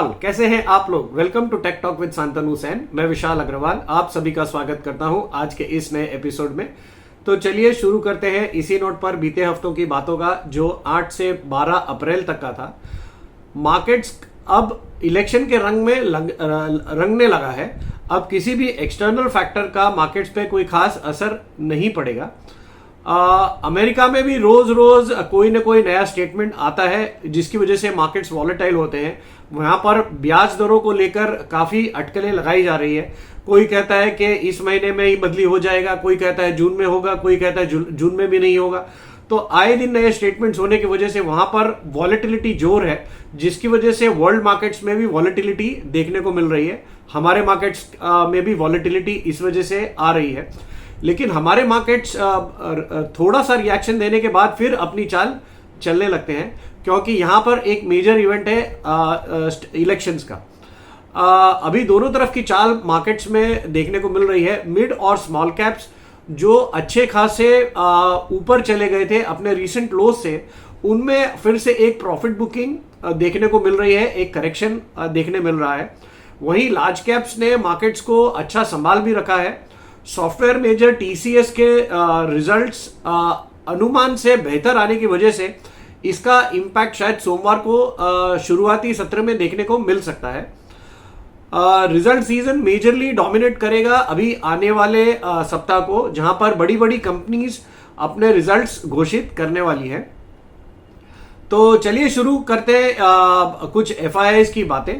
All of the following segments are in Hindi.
ऑल, कैसे हैं आप लोग। Welcome to Tech Talk with Shantanu Sen. मैं विशाल अग्रवाल आप सभी का स्वागत करता हूं आज के इस नए एपिसोड में। तो चलिए शुरू करते हैं इसी नोट पर बीते हफ्तों की बातों का, जो 8 से 12 अप्रैल तक का था। मार्केट्स अब इलेक्शन के रंग में रंगने लगा है। अब किसी भी एक्सटर्नल फैक्टर का मार्केट्स पे कोई खास असर नहीं पड़ेगा। अमेरिका में भी रोज रोज कोई ना कोई नया स्टेटमेंट आता है जिसकी वजह से मार्केट्स वॉलेटाइल होते हैं। वहां पर ब्याज दरों को लेकर काफी अटकलें लगाई जा रही है। कोई कहता है कि इस महीने में ही बदली हो जाएगा, कोई कहता है जून में होगा, कोई कहता है जून में भी नहीं होगा। तो आए दिन नए स्टेटमेंट्स होने की वजह से वहां पर वॉलेटिलिटी जोर है, जिसकी वजह से वर्ल्ड मार्केट्स में भी वॉलेटिलिटी देखने को मिल रही है। हमारे मार्केट्स में भी वॉलेटिलिटी इस वजह से आ रही है। लेकिन हमारे मार्केट्स थोड़ा सा रिएक्शन देने के बाद फिर अपनी चाल चलने लगते हैं, क्योंकि यहां पर एक मेजर इवेंट है इलेक्शंस का। अभी दोनों तरफ की चाल मार्केट्स में देखने को मिल रही है। मिड और स्मॉल कैप्स जो अच्छे खासे ऊपर चले गए थे अपने रीसेंट लोज से, उनमें फिर से एक प्रॉफिट बुकिंग देखने को मिल रही है, एक करेक्शन देखने मिल रहा है। वहीं लार्ज कैप्स ने मार्केट्स को अच्छा संभाल भी रखा है। सॉफ्टवेयर मेजर टीसीएस के रिजल्ट्स अनुमान से बेहतर आने की वजह से इसका इंपैक्ट शायद सोमवार को शुरुआती सत्र में देखने को मिल सकता है। रिजल्ट सीजन मेजरली डोमिनेट करेगा अभी आने वाले सप्ताह को, जहां पर बड़ी बड़ी कंपनीज अपने रिजल्ट्स घोषित करने वाली है। तो चलिए शुरू करते हैं कुछ एफआईआईज की बातें।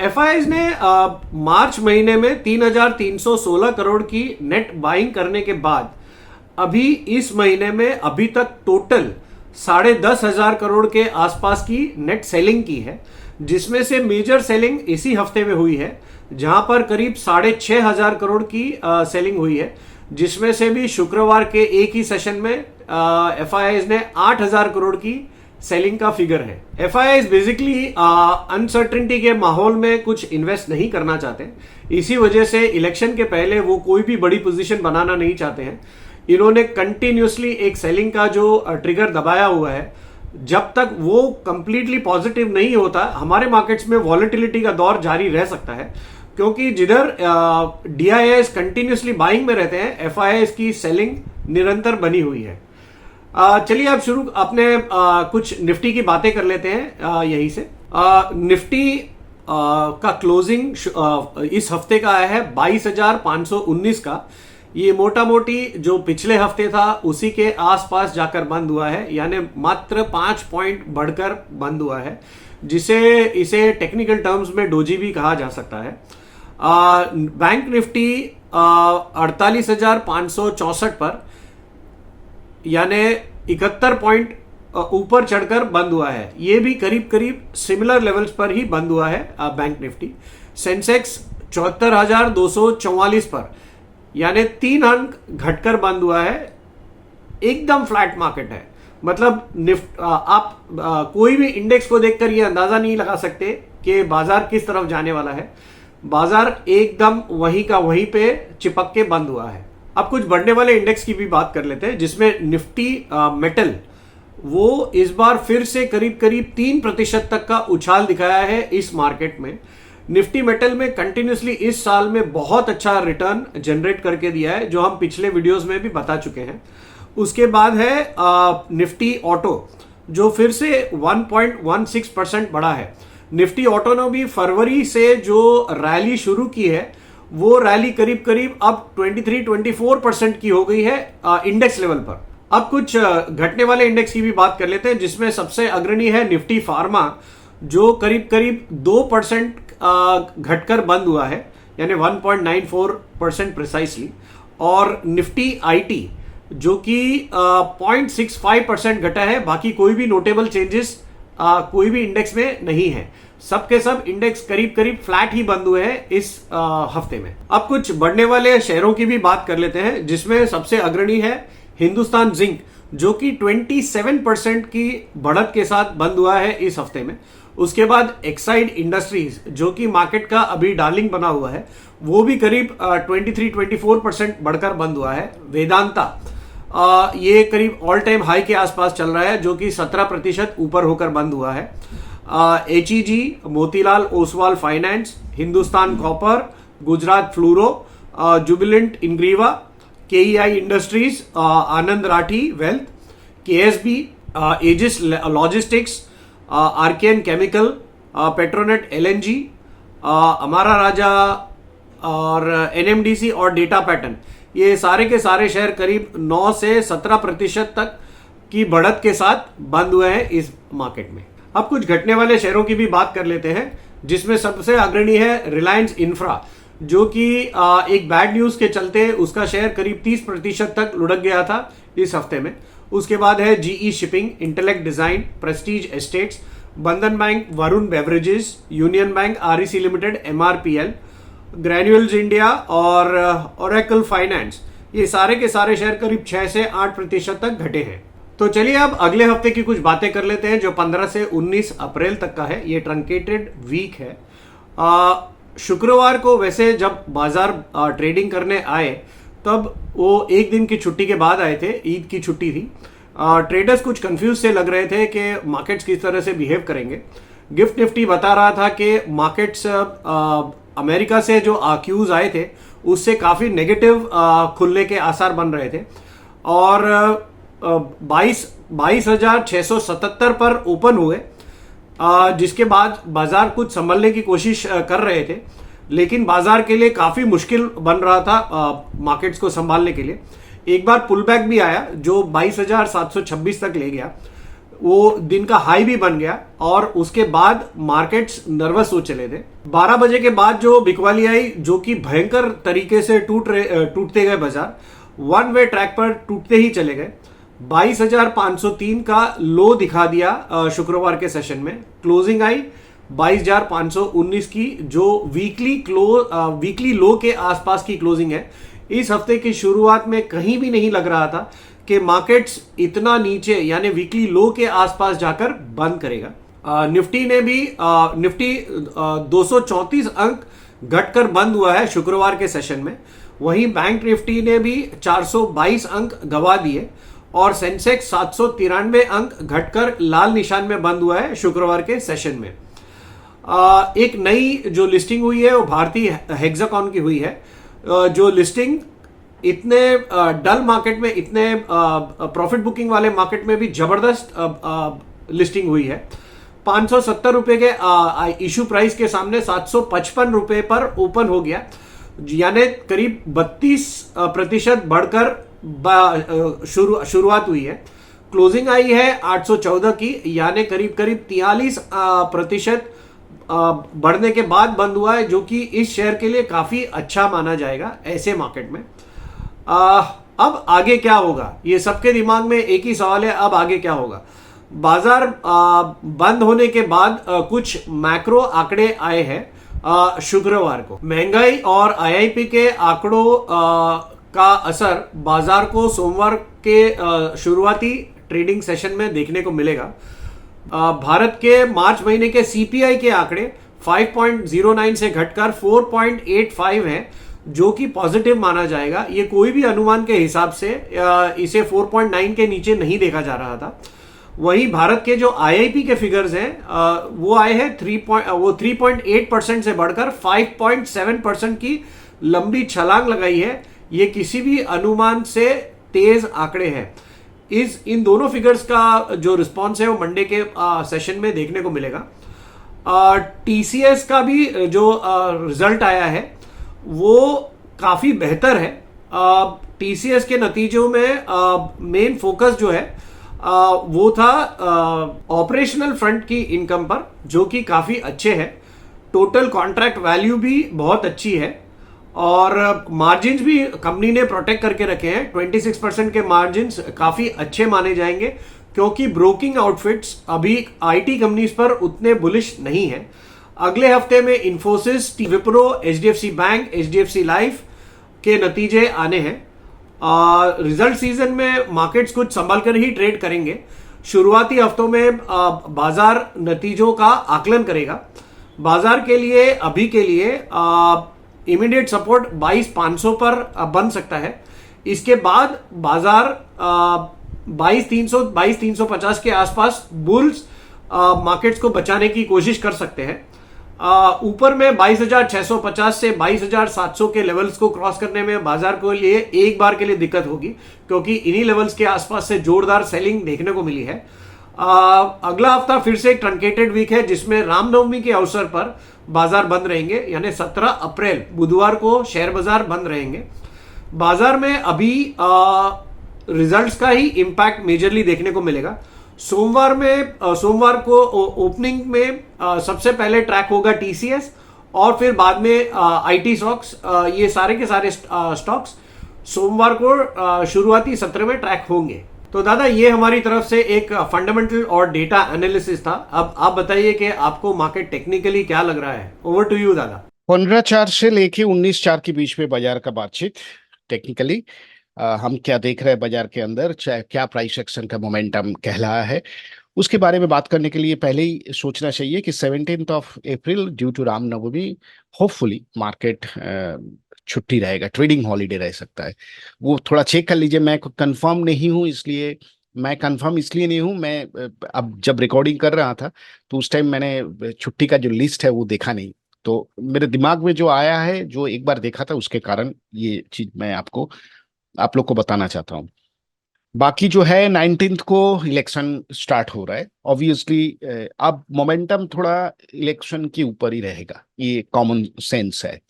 एफआईआईज ने मार्च महीने में 3,316 करोड़ की नेट बाइंग करने के बाद अभी इस महीने में अभी तक टोटल 10,500 करोड़ के आसपास की नेट सेलिंग की है, जिसमें से मेजर सेलिंग इसी हफ्ते में हुई है, जहां पर करीब 6,500 करोड़ की सेलिंग हुई है, जिसमें से भी शुक्रवार के एक ही सेशन में एफआईआईज ने 8,000 करोड़ की सेलिंग का फिगर है। एफआईआईज बेसिकली अनसर्टेनिटी के माहौल में कुछ इन्वेस्ट नहीं करना चाहते। इसी वजह से इलेक्शन के पहले वो कोई भी बड़ी पोजीशन बनाना नहीं चाहते हैं। इन्होंने कंटिन्यूसली एक सेलिंग का जो ट्रिगर दबाया हुआ है। जब तक वो कंप्लीटली पॉजिटिव नहीं होता, हमारे मार्केट्स में वॉलेटिलिटी का दौर जारी रह सकता है, क्योंकि जिधर डीआईआईज कंटिन्यूसली बाइंग में रहते हैं, एफआईआईज की सेलिंग निरंतर बनी हुई है। चलिए अब शुरू अपने कुछ निफ्टी की बातें कर लेते हैं यहीं से। निफ्टी का क्लोजिंग इस हफ्ते का आया है 22,519 का। ये मोटा मोटी जो पिछले हफ्ते था उसी के आसपास जाकर बंद हुआ है, यानी मात्र 5 पॉइंट बढ़कर बंद हुआ है, इसे टेक्निकल टर्म्स में डोजी भी कहा जा सकता है। बैंक निफ्टी 48,564 पर, यानी 71 पॉइंट ऊपर चढ़कर बंद हुआ है। ये भी करीब करीब सिमिलर लेवल्स पर ही बंद हुआ है बैंक निफ्टी। सेंसेक्स 74,244 पर, यानी 3 अंक घटकर बंद हुआ है। एकदम फ्लैट मार्केट है। मतलब आप कोई भी इंडेक्स को देखकर ये अंदाजा नहीं लगा सकते कि बाजार किस तरफ जाने वाला है। बाजार एकदम वहीं का वहीं पे चिपक के बंद हुआ है। अब कुछ बढ़ने वाले इंडेक्स की भी बात कर लेते हैं, जिसमें निफ्टी मेटल वो इस बार फिर से करीब करीब 3% तक का उछाल दिखाया है इस मार्केट में। निफ्टी मेटल में कंटिन्यूसली इस साल में बहुत अच्छा रिटर्न जनरेट करके दिया है, जो हम पिछले वीडियोस में भी बता चुके हैं। उसके बाद है निफ्टी ऑटो, जो फिर से 1.16% बढ़ा है। निफ्टी ऑटो ने भी फरवरी से जो रैली शुरू की है, वो रैली करीब करीब अब 23-24% की हो गई है इंडेक्स लेवल पर। अब कुछ घटने वाले इंडेक्स की भी बात कर लेते हैं, जिसमें सबसे अग्रणी है निफ्टी फार्मा, जो करीब करीब 2% घटकर बंद हुआ है, यानी 1.94% प्रिसाइसली। और निफ्टी आईटी जो कि 0.65% घटा है। बाकी कोई भी नोटेबल चेंजेस कोई भी इंडेक्स में नहीं है। सबके सब इंडेक्स करीब करीब फ्लैट ही बंद हुए हैं इस हफ्ते में। अब कुछ बढ़ने वाले शेयरों की भी बात कर लेते हैं, जिसमें सबसे अग्रणी है हिंदुस्तान जिंक, जो कि 27% की बढ़त के साथ बंद हुआ है इस हफ्ते में। उसके बाद एक्साइड इंडस्ट्रीज, जो कि मार्केट का अभी डार्लिंग बना हुआ है, वो भी करीब 23-24% बढ़कर बंद हुआ है। वेदांता ये करीब ऑल टाइम हाई के आसपास चल रहा है, जो कि 17% ऊपर होकर बंद हुआ है। HEG, Motilal Oswal Finance, Hindustan Copper, Gujarat Fluoro, Jubilant Ingrevia, KEI Industries, Anand Rathi Wealth, KSB, Aegis Logistics, Archean Chemical, Petronet LNG, हमारा राजा और NMDC और डेटा पैटर्न, ये सारे के सारे शेयर करीब 9 से 17% तक की बढ़त के साथ बंद हुए हैं इस मार्केट में। अब कुछ घटने वाले शेयरों की भी बात कर लेते हैं, जिसमें सबसे अग्रणी है रिलायंस इंफ्रा, जो कि एक बैड न्यूज के चलते उसका शेयर करीब 30% तक लुढ़क गया था इस हफ्ते में। उसके बाद है GE Shipping, Intellect Design, Prestige Estates, Bandhan Bank, Varun Beverages, Union Bank, REC Limited, MRPL, Granules India और ओरेकल फाइनेंस। ये सारे के सारे शेयर करीब 6 से 8% तक घटे हैं। तो चलिए अब अगले हफ्ते की कुछ बातें कर लेते हैं, जो 15 से 19 अप्रैल तक का है। ये ट्रंकेटेड वीक है। शुक्रवार को वैसे जब बाजार ट्रेडिंग करने आए तब वो एक दिन की छुट्टी के बाद आए थे, ईद की छुट्टी थी। ट्रेडर्स कुछ कंफ्यूज से लग रहे थे कि मार्केट्स किस तरह से बिहेव करेंगे। गिफ्ट निफ्टी बता रहा था कि मार्केट्स अमेरिका से जो क्यूज आए थे उससे काफी नेगेटिव खुलने के आसार बन रहे थे और 22,677 पर ओपन हुए, जिसके बाद बाजार कुछ संभलने की कोशिश कर रहे थे, लेकिन बाजार के लिए काफी मुश्किल बन रहा था मार्केट्स को संभालने के लिए। एक बार पुल बैक भी आया जो 22,726 तक ले गया, वो दिन का हाई भी बन गया और उसके बाद मार्केट्स नर्वस हो चले थे। 12 बजे के बाद जो बिकवाली आई, जो कि भयंकर तरीके से टूटते गए, बाजार वन वे ट्रैक पर टूटते ही चले गए। 22,503 का लो दिखा दिया शुक्रवार के सेशन में। क्लोजिंग आई 22,519 की, जो वीकली लो के आसपास की क्लोजिंग है। इस हफ्ते की शुरुआत में कहीं भी नहीं लग रहा था कि मार्केट्स इतना नीचे यानी वीकली लो के आसपास जाकर बंद करेगा। निफ्टी 234 अंक घटकर बंद हुआ है शुक्रवार के सेशन में। वहीं बैंक निफ्टी ने भी 422 अंक गवा दिए और सेंसेक्स 793 अंक घटकर लाल निशान में बंद हुआ है शुक्रवार के सेशन में। एक नई जो लिस्टिंग हुई है वो भारतीय हेक्साकॉन की हुई है, जो लिस्टिंग इतने डल मार्केट में, इतने प्रॉफिट बुकिंग वाले मार्केट में भी जबरदस्त लिस्टिंग हुई है। 570 रुपए के इशू प्राइस के सामने 755 रुपए पर ओपन हो गया, यानी करीब 32% बढ़कर शुरुआत हुई है। क्लोजिंग आई है 814 की, यानी करीब 43% बढ़ने के बाद बंद हुआ है, जो कि इस शेयर के लिए काफी अच्छा माना जाएगा ऐसे मार्केट में। अब आगे क्या होगा, ये सबके दिमाग में एक ही सवाल है, अब आगे क्या होगा। बाजार बंद होने के बाद कुछ मैक्रो आंकड़े आए हैं शुक्रवार को। महंगाई और IIP के आंकड़ों का असर बाजार को सोमवार के शुरुआती ट्रेडिंग सेशन में देखने को मिलेगा। भारत के मार्च महीने के CPI के आंकड़े 5.09 से घटकर 4.85 हैं, जो कि पॉजिटिव माना जाएगा। ये कोई भी अनुमान के हिसाब से इसे 4.9 के नीचे नहीं देखा जा रहा था। वहीं भारत के जो IIP के फिगर्स हैं वो आए हैं 3.8% से बढ़कर 5.7% की लंबी छलांग लगाई है। ये किसी भी अनुमान से तेज आंकड़े हैं। इन दोनों फिगर्स का जो रिस्पॉन्स है वो मंडे के सेशन में देखने को मिलेगा। TCS का भी जो रिजल्ट आया है वो काफी बेहतर है। TCS के नतीजों में मेन फोकस जो है वो था ऑपरेशनल फ्रंट की इनकम पर, जो कि काफी अच्छे है। टोटल कॉन्ट्रैक्ट वैल्यू भी बहुत अच्छी है और मार्जिन्स भी कंपनी ने प्रोटेक्ट करके रखे हैं। 26% के मार्जिन्स काफी अच्छे माने जाएंगे, क्योंकि ब्रोकिंग आउटफिट्स अभी IT कंपनीज पर उतने बुलिश नहीं है। अगले हफ्ते में Infosys, Wipro, HDFC bank, HDFC life के नतीजे आने हैं। रिजल्ट सीजन में मार्केट्स कुछ संभल कर ही ट्रेड करेंगे। शुरुआती हफ्तों में बाजार नतीजों का आकलन करेगा। बाजार के लिए अभी के लिए इमीडिएट सपोर्ट 22,500 पर बन सकता है। इसके बाद बाजार 22,300 22,350 के आसपास बुल्स मार्केट्स को बचाने की कोशिश कर सकते हैं। ऊपर में 22,650 से 22,700 के लेवल्स को क्रॉस करने में बाजार को लिए एक बार के लिए दिक्कत होगी, क्योंकि इन्हीं लेवल्स के आसपास से जोरदार सेलिंग देखने को मिली है। अगला हफ्ता फिर से एक ट्रंकेटेड वीक है, जिसमें रामनवमी के अवसर पर बाजार बंद रहेंगे, यानी 17 अप्रैल बुधवार को शेयर बाजार बंद रहेंगे। बाजार में अभी रिजल्ट्स का ही इंपैक्ट मेजरली देखने को मिलेगा। सोमवार को ओपनिंग में सबसे पहले ट्रैक होगा टीसीएस, और फिर बाद में आईटी स्टॉक्स। ये सारे के सारे स्टॉक्स सोमवार को शुरुआती सत्र में ट्रैक होंगे। तो दादा, ये हमारी तरफ से एक फंडामेंटल और डेटा एनालिसिस था। अब आप बताइए कि आपको मार्केट टेक्निकली क्या लग रहा है। ओवर टू यू दादा। 15/4 से लेके 19/4 के बीच में बाजार का बातचीत। टेक्निकली हम क्या देख रहे हैं बाजार के अंदर, चाहे क्या प्राइस एक्शन का मोमेंटम कहलाया है, उसके बारे में बात करने के लिए पहले ही सोचना चाहिए कि 17 April due to Ramnavami hopefully market छुट्टी रहेगा, ट्रेडिंग हॉलीडे रह सकता है। वो थोड़ा चेक कर लीजिए। मैं कंफर्म नहीं हूँ, इसलिए नहीं हूँ। मैं अब जब रिकॉर्डिंग कर रहा था तो उस टाइम मैंने छुट्टी का जो लिस्ट है वो देखा नहीं, तो मेरे दिमाग में जो आया है, जो एक बार देखा था, उसके कारण ये चीज मैं आप लोग को बताना चाहता हूँ। बाकी जो है 19 को इलेक्शन स्टार्ट हो रहा है। ऑब्वियसली अब मोमेंटम थोड़ा इलेक्शन के ऊपर ही रहेगा, ये कॉमन सेंस है।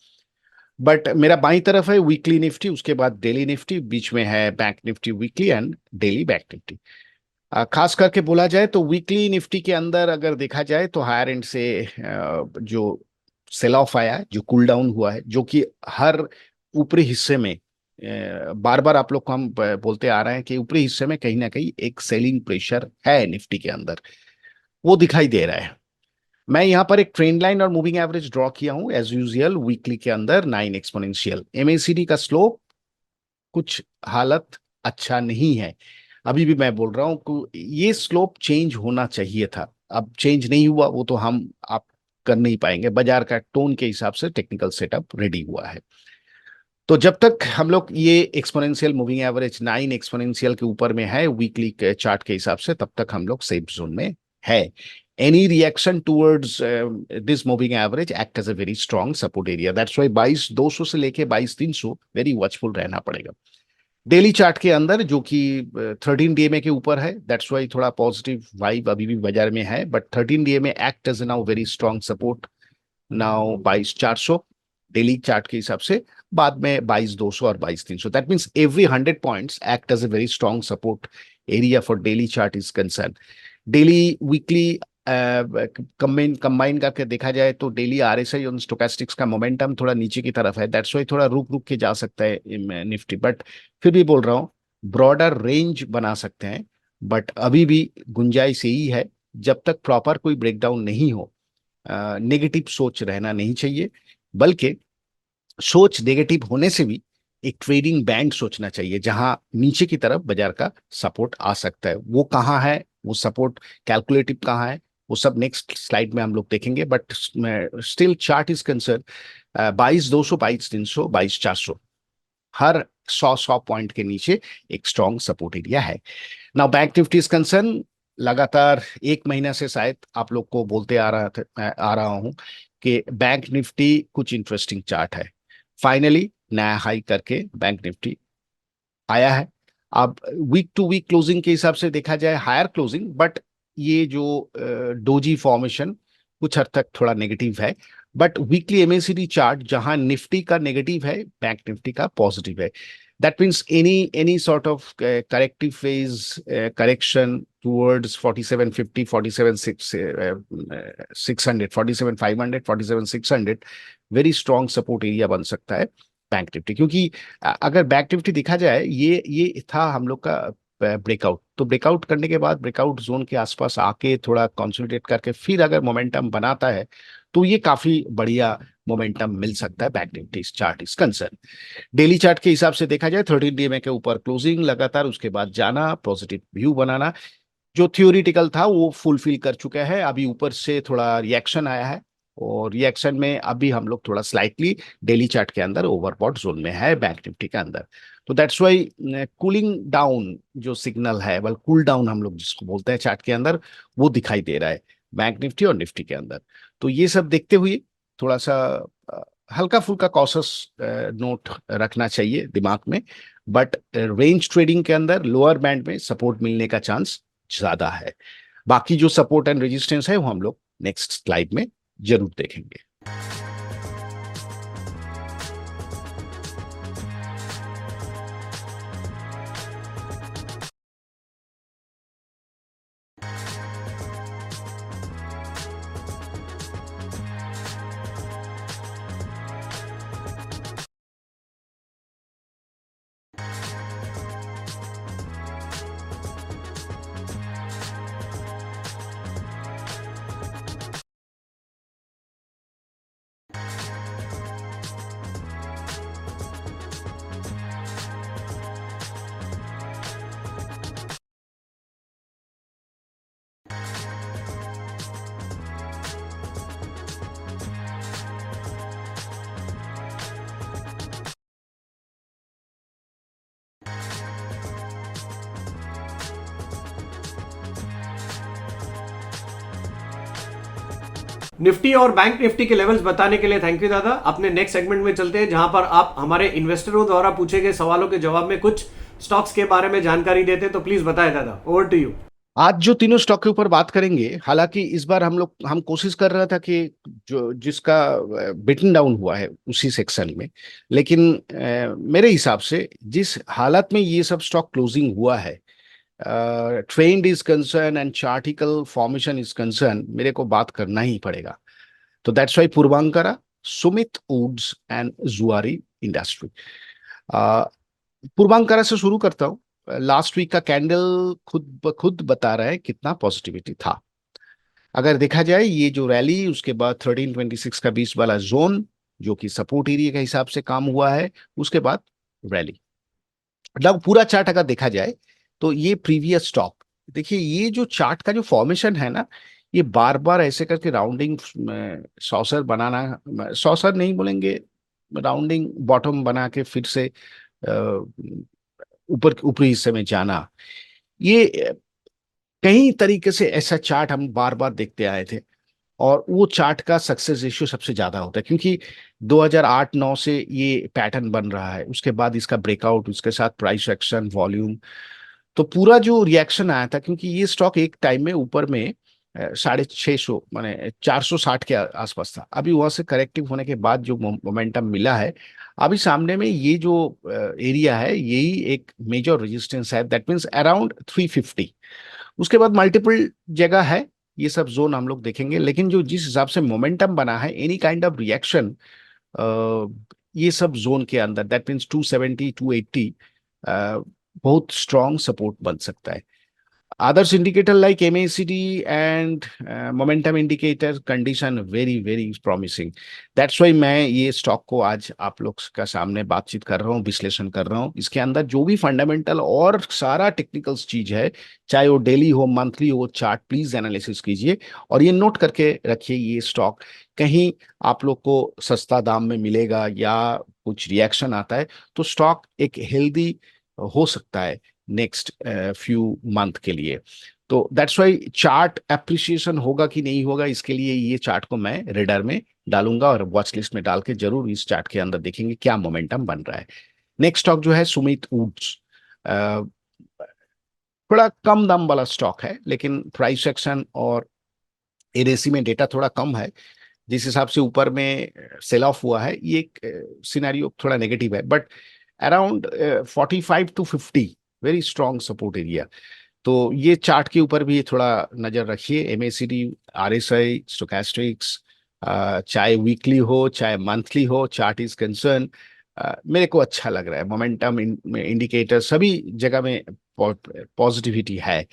बट मेरा बाई तरफ है वीकली निफ्टी, उसके बाद डेली निफ्टी, बीच में है bank Nifty weekly and daily bank Nifty. खास करके बोला जाए तो वीकली निफ्टी के अंदर अगर देखा जाए तो हायर एंड से जो सेल ऑफ आया है, जो कूल डाउन हुआ है, जो कि हर ऊपरी हिस्से में बार बार आप लोग को हम बोलते आ रहे हैं कि ऊपरी हिस्से में कहीं ना कहीं एक सेलिंग प्रेशर है निफ्टी के अंदर, वो दिखाई दे रहा है। मैं यहाँ पर एक ट्रेंड लाइन और मूविंग एवरेज ड्रॉ किया हूँ एज यूजुअल। वीकली के अंदर 9 एक्सपोनेंशियल एमएसीडी का स्लोप कुछ हालत अच्छा नहीं है। अभी भी मैं बोल रहा हूँ कि ये स्लोप चेंज होना चाहिए था, अब चेंज नहीं हुआ, वो तो हम आप कर नहीं पाएंगे। बाजार का टोन के हिसाब से टेक्निकल सेटअप रेडी हुआ है। तो जब तक हम लोग ये एक्सपोनेंशियल मूविंग एवरेज 9 एक्सपोनेंशियल के ऊपर में है वीकली के चार्ट के हिसाब से, तब तक हम लोग सेफ जोन में है। Any reaction towards this moving average act as a very strong support area. That's why 22,200 से लेके 22,300 वेरी वॉचफुल रहना पड़ेगा। डेली चार्ट के अंदर जो कि 13 डीएमए के ऊपर है, दैट्स वाई थोड़ा पॉजिटिव वाइब अभी भी बाजार में है। But 13 DMA act as now very strong support now 22,400 daily chart के हिसाब से, बाद में 22,200 और 22,300। That means every 100 points act as a very strong support area for daily chart is concern. Daily weekly combine करके देखा जाए तो डेली आरएसआई और स्टोकेस्टिक्स का मोमेंटम थोड़ा नीचे की तरफ है। दैट्स वाई थोड़ा रुक रुक के जा सकता है निफ्टी। बट फिर भी बोल रहा हूँ ब्रॉडर रेंज बना सकते हैं, बट अभी भी गुंजाइश यही है, जब तक प्रॉपर कोई ब्रेकडाउन नहीं हो नेगेटिव सोच रहना नहीं चाहिए, बल्कि सोच नेगेटिव होने से भी एक ट्रेडिंग बैंड सोचना चाहिए जहां नीचे की तरफ बाजार का सपोर्ट आ सकता है। वो कहाँ है, वो सपोर्ट कैलकुलेटिव कहाँ है, वो सब नेक्स्ट स्लाइड में हम लोग देखेंगे। But still chart is concern 22,200 22,300 22,400 her 100 point के नीचे एक स्ट्रॉन्ग सपोर्ट एरिया है। Now bank Nifty is concern, लगातार एक महीना से शायद आप लोग को बोलते आ रहा हूं कि बैंक निफ्टी कुछ इंटरेस्टिंग चार्ट है। फाइनली नया हाई करके बैंक निफ्टी आया है। अब वीक टू वीक क्लोजिंग के हिसाब से देखा जाए हायर क्लोजिंग, बट ये जो डोजी फॉर्मेशन कुछ हद तक थोड़ा नेगेटिव है। बट वीकली एमएसीडी चार्ट जहां निफ्टी का नेगेटिव है, बैंक निफ्टी का पॉजिटिव है। That means any sort of corrective phase correction towards 4750 47,600 47,500 47,600 very strong support area बन सकता है बैंक निफ्टी। क्योंकि अगर बैंक निफ्टी देखा जाए, ये था हम लोग का ब्रेकआउट, तो ब्रेकआउट करने के बाद ब्रेकआउट जोन के आसपास आके थोड़ा कंसोलिडेट करके फिर अगर मोमेंटम बनाता है तो ये काफी बढ़िया मोमेंटम मिल सकता है बैंक निफ्टी इस chart is concern. Daily chart के हिसाब से देखा जाए 13 डीएमए के ऊपर क्लोजिंग लगातार, उसके बाद जाना, पॉजिटिव व्यू बनाना, जो थियोरिटिकल था वो फुलफिल कर चुका है। अभी ऊपर से थोड़ा रिएक्शन आया है और रिएक्शन में अभी हम लोग थोड़ा स्लाइटली डेली चार्ट के अंदर ओवरबॉट जोन में है बैंक निफ्टी के अंदर। तो दैट्स वाई कूलिंग डाउन जो सिग्नल है, बल कूल डाउन हम लोग जिसको बोलते हैं चार्ट के अंदर, वो दिखाई दे रहा है बैंक निफ्टी और निफ्टी के अंदर। तो ये सब देखते हुए थोड़ा सा हल्का फुल्का कॉशस नोट रखना चाहिए दिमाग में। बट रेंज ट्रेडिंग के अंदर लोअर बैंड में सपोर्ट मिलने का चांस ज्यादा है। बाकी जो सपोर्ट एंड रेजिस्टेंस है वो हम लोग नेक्स्ट स्लाइड में जरूर देखेंगे। निफ्टी और बैंक निफ्टी के लेवल्स बताने के लिए थैंक यू दादा। अपने नेक्स्ट सेगमेंट में चलते हैं जहां पर आप हमारे इन्वेस्टरों द्वारा पूछे गए सवालों के जवाब में कुछ स्टॉक्स के बारे में जानकारी देते हैं। तो प्लीज बताएं दादा, ओवर टू यू। आज जो तीनों स्टॉक के ऊपर बात करेंगे, हालांकि इस बार हम कोशिश कर रहा था कि जो जिसका बिटन डाउन हुआ है उसी सेक्शन में, लेकिन मेरे हिसाब से जिस हालत में ये सब स्टॉक क्लोजिंग हुआ है, trend is concern and chartical formation is concern, मेरे को बात करना ही पड़ेगा। तो that's why Puravankara, Sumit Woods and Zuari industry. Puravankara से शुरू करता हूँ। लास्ट वीक का कैंडल खुद ब खुद बता रहा है कितना पॉजिटिविटी था। अगर देखा जाए ये जो रैली, उसके बाद 1326 का 20 वाला जोन जो कि सपोर्ट एरिया के हिसाब से काम हुआ है, उसके बाद रैली, मतलब पूरा चार्ट अगर देखा जाए तो ये प्रीवियस स्टॉक, देखिए ये जो चार्ट का जो फॉर्मेशन है ना, ये बार बार ऐसे करके राउंडिंग सॉसर बनाना, सॉसर नहीं बोलेंगे, राउंडिंग बॉटम बना के फिर से ऊपर ऊपरी हिस्से में जाना, ये कई तरीके से ऐसा चार्ट हम बार बार देखते आए थे। और वो चार्ट का सक्सेस रेशियो सबसे ज्यादा होता है क्योंकि 2008-9 से ये पैटर्न बन रहा है, उसके बाद इसका ब्रेकआउट, उसके साथ प्राइस एक्शन, वॉल्यूम, तो पूरा जो रिएक्शन आया था, क्योंकि ये स्टॉक एक टाइम में ऊपर में 650 माने 460 के आसपास था। अभी वहां से करेक्टिव होने के बाद जो मोमेंटम मिला है, अभी सामने में ये जो एरिया है यही एक मेजर रेजिस्टेंस है, दैट मींस अराउंड 350। उसके बाद मल्टीपल जगह है, ये सब जोन हम लोग देखेंगे, लेकिन जो जिस हिसाब से मोमेंटम बना है, एनी काइंड ऑफ रिएक्शन ये सब जोन के अंदर, दैट मीन्स 270 280 बहुत स्ट्रॉन्ग सपोर्ट बन सकता है। Others indicator like MACD and momentum indicator condition very very promising. That's why मैं ये स्टॉक को आज आप लोग का सामने बातचीत कर रहा हूँ, विश्लेषण कर रहा हूँ। इसके अंदर जो भी फंडामेंटल और सारा टेक्निकल्स चीज है, चाहे वो डेली हो, मंथली हो, चार्ट प्लीज एनालिसिस कीजिए और ये नोट करके रखिए, ये स्टॉक कहीं आप लोग को सस्ता दाम में मिलेगा या कुछ रिएक्शन आता है तो स्टॉक एक हेल्दी हो सकता है नेक्स्ट फ्यू मंथ के लिए। तो दैट्स वाई चार्ट एप्रिसिएशन होगा कि नहीं होगा, इसके लिए ये चार्ट को मैं रेडर में डालूंगा और वॉच लिस्ट में डाल के जरूर इस चार्ट के अंदर देखेंगे क्या मोमेंटम बन रहा है। नेक्स्ट स्टॉक जो है सुमित वुड्स, थोड़ा कम दाम वाला स्टॉक है, लेकिन प्राइस एक्शन और एनएसी में डेटा थोड़ा कम है, जिस हिसाब से ऊपर में सेल ऑफ हुआ है, ये एक सिनेरियो थोड़ा नेगेटिव है, but around 45 to 50 very strong support area. तो ये चार्ट के ऊपर भी थोड़ा नजर रखिए, एमएसीडी, आरएसआई, स्टोकेस्टिक्स, चाहे वीकली हो चाहे मंथली हो, चार्ट इज कंसर्न, मेरे को अच्छा लग रहा है। मोमेंटम इंडिकेटर सभी जगह में पॉजिटिविटी है।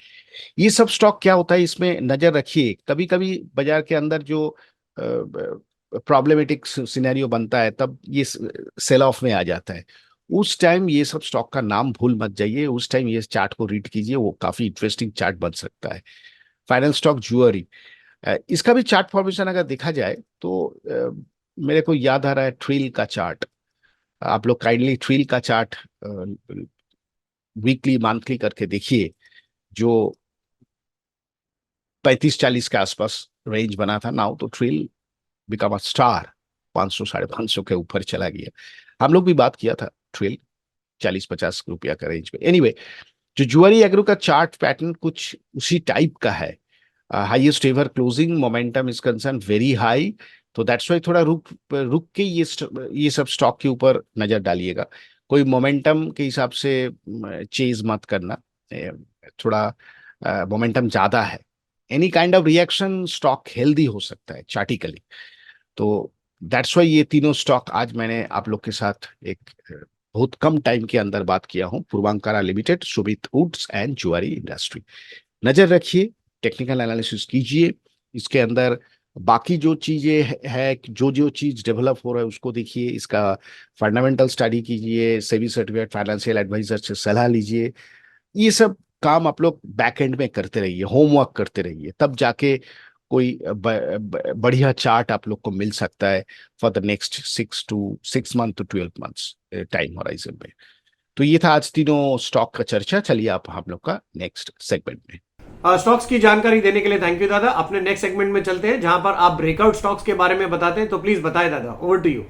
ये सब स्टॉक क्या होता है, इसमें नजर रखिए, कभी कभी बाजार के अंदर जो प्रॉब्लमेटिक सिनेरियो बनता है तब ये सेल ऑफ में आ जाता है। उस टाइम ये सब स्टॉक का नाम भूल मत जाइए, उस टाइम ये चार्ट को रीड कीजिए, वो काफी इंटरेस्टिंग चार्ट बन सकता है। फाइनल स्टॉक ज्वेलरी, इसका भी चार्ट फॉर्मेशन अगर देखा जाए तो मेरे को याद आ रहा है ट्रिल का चार्ट। आप लोग काइंडली ट्रिल का चार्ट वीकली मंथली करके देखिए, जो 35-40 के आसपास रेंज बना था। नाउ तो ट्रिल बिकम अ स्टार, 500 550 के ऊपर चला गया। हम लोग भी बात किया था ट्रिल 40-50 रुपया का रेंज में। एनीवे, जो जुआरी एग्रो का चार्ट पैटर्न कुछ उसी टाइप का है। Highest ever closing momentum is concern very high, तो दैट्स वाई थोड़ा रुक रुक के ये सब स्टॉक के ऊपर नजर डालिएगा। कोई मोमेंटम के हिसाब से चेज मत करना। थोड़ा मोमेंटम ज्यादा है, any kind of reaction stock healthy हो सकता है चार्टिकली। तो दैट्स वाई ये तीनों स्टॉक आज मैंने आप लोग के साथ एक बहुत कम टाइम के अंदर बात किया हूं। पूर्वांकारा limited, Sumit Woods and Zuari industry. नजर रखिए, टेक्निकल एनालिसिस कीजिए, इसके अंदर बाकी जो चीजें है, जो जो चीज डेवलप हो रहा है उसको देखिए, इसका फंडामेंटल स्टडी कीजिए, सेबी सर्टिफाइड फाइनेंशियल एडवाइजर से सलाह लीजिए। ये सब काम आप लोग बैक एंड में करते रहिए, होमवर्क करते रहिए, तब जाके कोई बढ़िया चार्ट आप लोग को मिल सकता है for the next 6 month to 12 months time horizon में। तो ये था आज तीनों स्टॉक का चर्चा। चलिए आप हम लोग का नेक्स्ट सेगमेंट में। स्टॉक्स की जानकारी देने के लिए थैंक यू दादा। अपने नेक्स्ट सेगमेंट में चलते हैं जहां पर आप ब्रेकआउट स्टॉक्स के बारे में बताते हैं, तो प्लीज बताएं दादा, over to you.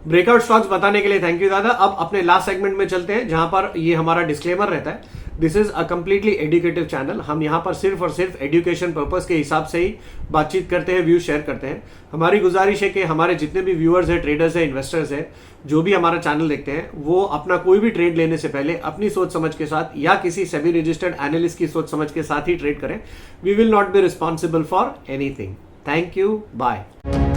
Breakout stocks बताने के लिए थैंक यू दादा। अब अपने लास्ट सेगमेंट में चलते हैं जहां पर ये हमारा डिस्क्लेमर रहता है। This is a completely educative channel. हम यहाँ पर सिर्फ और सिर्फ एजुकेशन पर्पस के हिसाब से ही बातचीत करते हैं, व्यूज शेयर करते हैं। हमारी गुजारिश है कि हमारे जितने भी व्यूअर्स हैं, ट्रेडर्स हैं, इन्वेस्टर्स हैं, जो भी हमारा चैनल देखते हैं, वो अपना कोई भी ट्रेड लेने से पहले अपनी सोच समझ के साथ या किसी सेबी रजिस्टर्ड एनालिस्ट की सोच समझ के साथ ही ट्रेड करें। We will not be responsible for anything. Thank you, bye.